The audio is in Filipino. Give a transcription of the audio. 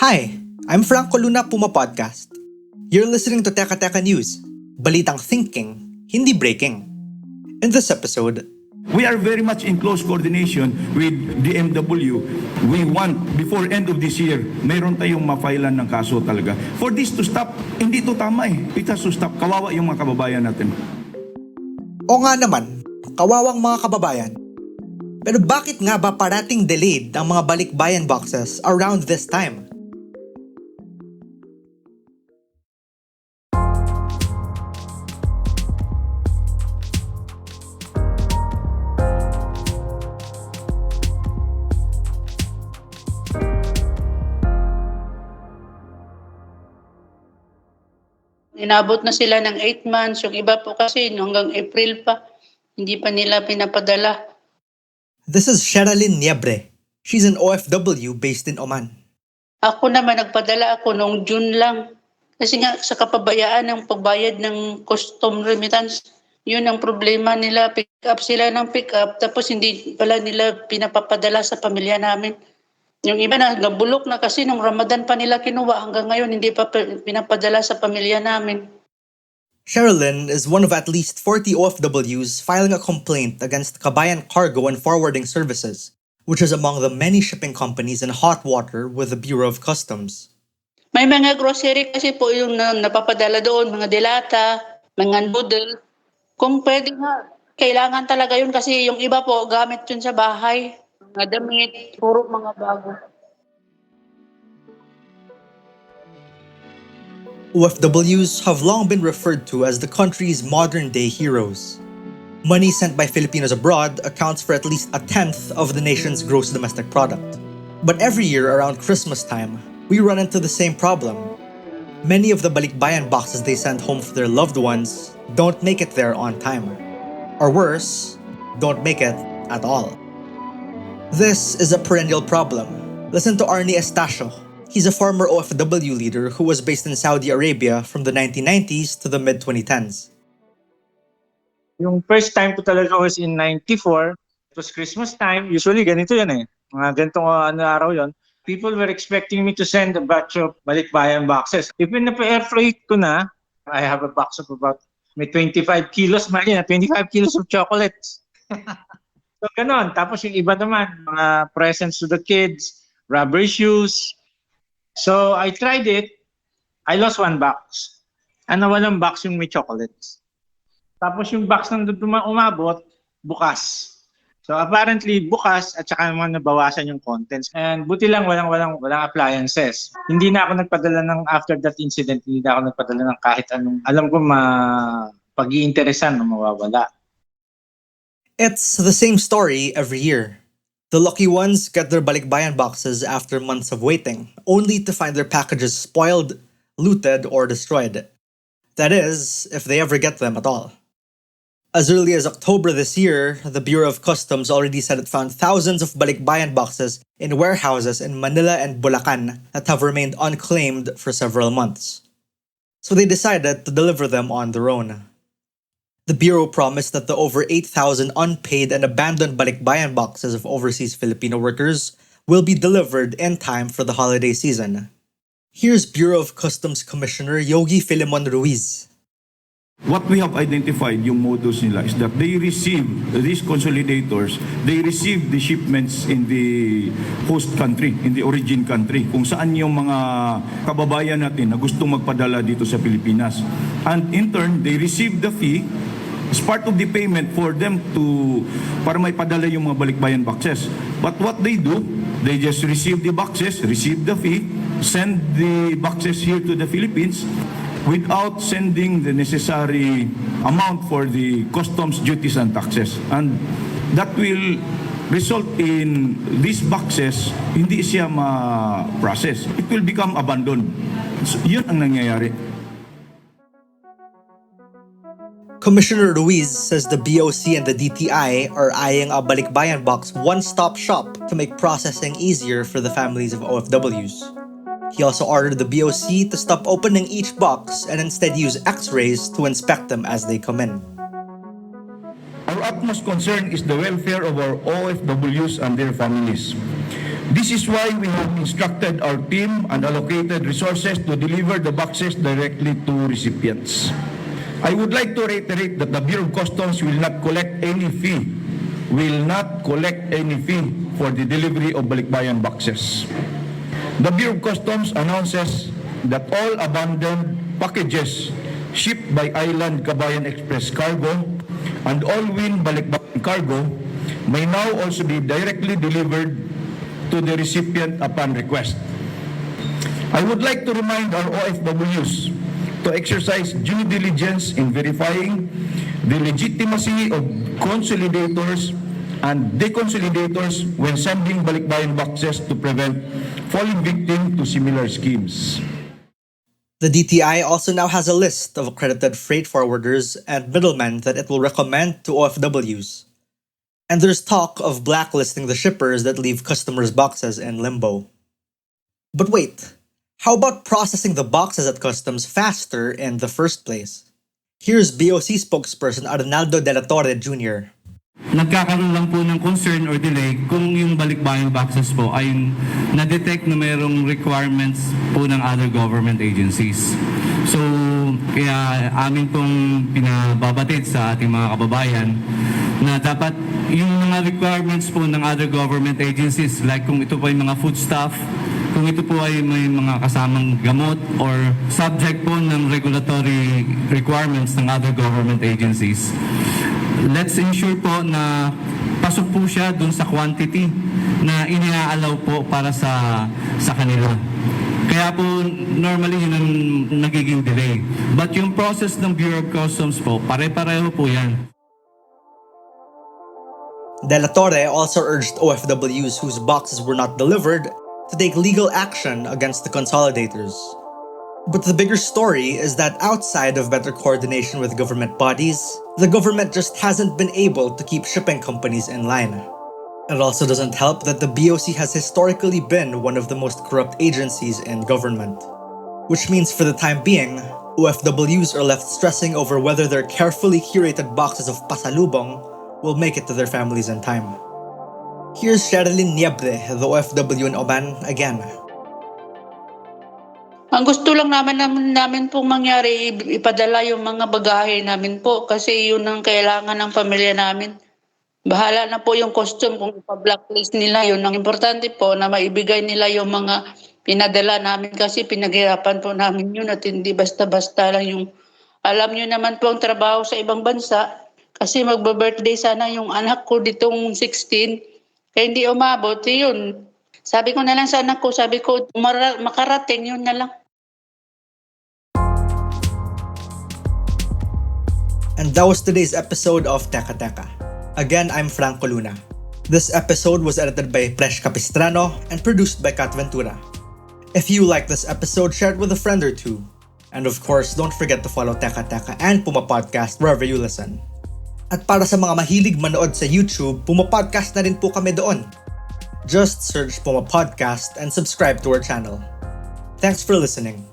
Hi, I'm Franco Luna, PumaPodcast. You're listening to Teka Teka News, balitang thinking, hindi breaking. In this episode, we are very much in close coordination with DMW. We want, before end of this year, mayroon tayong mafailan ng kaso talaga. For this to stop, hindi to tama eh. It has to stop. Kawawa yung mga kababayan natin. O nga naman, kawawang mga kababayan. Pero bakit nga ba parating delayed ang mga balikbayan boxes around this time? Inabot na sila ng 8 months. Yung iba po kasi hanggang April pa, hindi pa nila pinapadala. This is Sherilyn Niebre. She's an OFW based in Oman. Ako naman, nagpadala ako noong June lang. Kasi nga sa kapabayaan ng pagbayad ng custom remittance, yun ang problema nila. Pick up sila ng pick up, tapos hindi pala nila pinapapadala sa pamilya namin. Yung iba na nabulok na kasi nung Ramadan pa nila kinuha, hanggang ngayon hindi pa pinapadala sa pamilya namin. Sherilyn is one of at least 40 OFWs filing a complaint against Kabayan Cargo and Forwarding Services, which is among the many shipping companies in hot water with the Bureau of Customs. May mga grocery kasi po yung napapadala doon, mga delata, mga noodle. Kung pwede nga, kailangan talaga yun kasi yung iba po gamit yun sa bahay. Mga damit, puro mga bago. OFWs have long been referred to as the country's modern-day heroes. Money sent by Filipinos abroad accounts for at least a tenth of the nation's gross domestic product. But every year around Christmas time, we run into the same problem. Many of the balikbayan boxes they send home for their loved ones don't make it there on time. Or worse, don't make it at all. This is a perennial problem. Listen to Arnie Estacio. He's a former OFW leader who was based in Saudi Arabia from the 1990s to the mid-2010s. Yung first time ko talaga was in 94. It was Christmas time. Usually ganito yan eh. Mga ganitong araw yon. People were expecting me to send a batch of balikbayan boxes. Even na air freight ko na, I have a box of about may 25 kilos. 25 kilos of chocolates. So ganon. Tapos yung iba naman, mga presents to the kids, rubber shoes. So I tried it. I lost one box. Nawalang box yung may chocolates. Tapos yung box nang umabot, bukas. So apparently bukas at saka naman nabawasan yung contents. And buti lang walang appliances. Hindi na ako nagpadala ng after that incident, hindi na ako nagpadala ng kahit anong alam ko pag-iinteresan o mawawala. It's the same story every year. The lucky ones get their balikbayan boxes after months of waiting, only to find their packages spoiled, looted, or destroyed. That is, if they ever get them at all. As early as October this year, the Bureau of Customs already said it found thousands of balikbayan boxes in warehouses in Manila and Bulacan that have remained unclaimed for several months. So they decided to deliver them on their own. The Bureau promised that the over 8,000 unpaid and abandoned balikbayan boxes of overseas Filipino workers will be delivered in time for the holiday season. Here's Bureau of Customs Commissioner Yogi Filimon Ruiz. What we have identified yung modus nila is that they receive, these consolidators, they receive the shipments in the host country, in the origin country, kung saan yung mga kababayan natin na gustong magpadala dito sa Pilipinas. And in turn, they receive the fee as part of the payment for them para may padala yung mga balikbayan boxes. But what they do, they just receive the boxes, receive the fee, send the boxes here to the Philippines without sending the necessary amount for the customs duties and taxes. And that will result in these boxes, hindi siya ma-process. It will become abandoned. So, yun ang nangyayari. Commissioner Ruiz says the BOC and the DTI are eyeing a balikbayan box one-stop shop to make processing easier for the families of OFWs. He also ordered the BOC to stop opening each box and instead use X-rays to inspect them as they come in. Our utmost concern is the welfare of our OFWs and their families. This is why we have instructed our team and allocated resources to deliver the boxes directly to recipients. I would like to reiterate that the Bureau of Customs will not collect any fee for the delivery of Balikbayan boxes. The Bureau of Customs announces that all abandoned packages shipped by Island Kabayan Express Cargo and all Win Balikbayan Cargo may now also be directly delivered to the recipient upon request. I would like to remind our OFWs to exercise due diligence in verifying the legitimacy of consolidators and deconsolidators when sending Balikbayan boxes to prevent falling victim to similar schemes. The DTI also now has a list of accredited freight forwarders and middlemen that it will recommend to OFWs. And there's talk of blacklisting the shippers that leave customers' boxes in limbo. But wait, how about processing the boxes at customs faster in the first place? Here's BOC spokesperson Arnaldo De La Torre Jr. Nagkakaroon lang po ng concern or delay kung yung balikbayang boxes po ay na-detect na mayroong requirements po ng other government agencies. So, kaya amin pong pinababatid sa ating mga kababayan na dapat yung mga requirements po ng other government agencies, like kung ito po ay mga foodstuff, kung ito po ay may mga kasamang gamot or subject po ng regulatory requirements ng other government agencies, let's ensure po na pasok po siya dun sa quantity na iniaalaw po para sa kanila. Kaya po normally yun ang nagiging delay. But yung process ng Bureau of Customs po, pare-pareho po yan. De La Torre also urged OFWs whose boxes were not delivered to take legal action against the consolidators. But the bigger story is that outside of better coordination with government bodies, the government just hasn't been able to keep shipping companies in line. It also doesn't help that the BOC has historically been one of the most corrupt agencies in government. Which means for the time being, OFWs are left stressing over whether their carefully curated boxes of pasalubong will make it to their families in time. Here's Sherilyn Niebre, the OFW in Oman, again. Ang gusto lang namin pong mangyari, ipadala yung mga bagahe namin po kasi yun ang kailangan ng pamilya namin. Bahala na po yung costume kung ipa-blacklist nila. Yun ang importante po na maibigay nila yung mga pinadala namin kasi pinaghirapan po namin yun at hindi basta-basta lang yung alam nyo naman po ang trabaho sa ibang bansa kasi magba-birthday sana yung anak ko ditong 16 kaya hindi umabot yun. Sabi ko na lang sa anak ko, makarating yun na lang. And that was today's episode of Teka Teka. Again, I'm Franco Luna. This episode was edited by Presh Capistrano and produced by Kat Ventura. If you like this episode, share it with a friend or two. And of course, don't forget to follow Teka Teka and PumaPodcast wherever you listen. At para sa mga mahilig manood sa YouTube, PumaPodcast na rin po kami doon. Just search PumaPodcast and subscribe to our channel. Thanks for listening.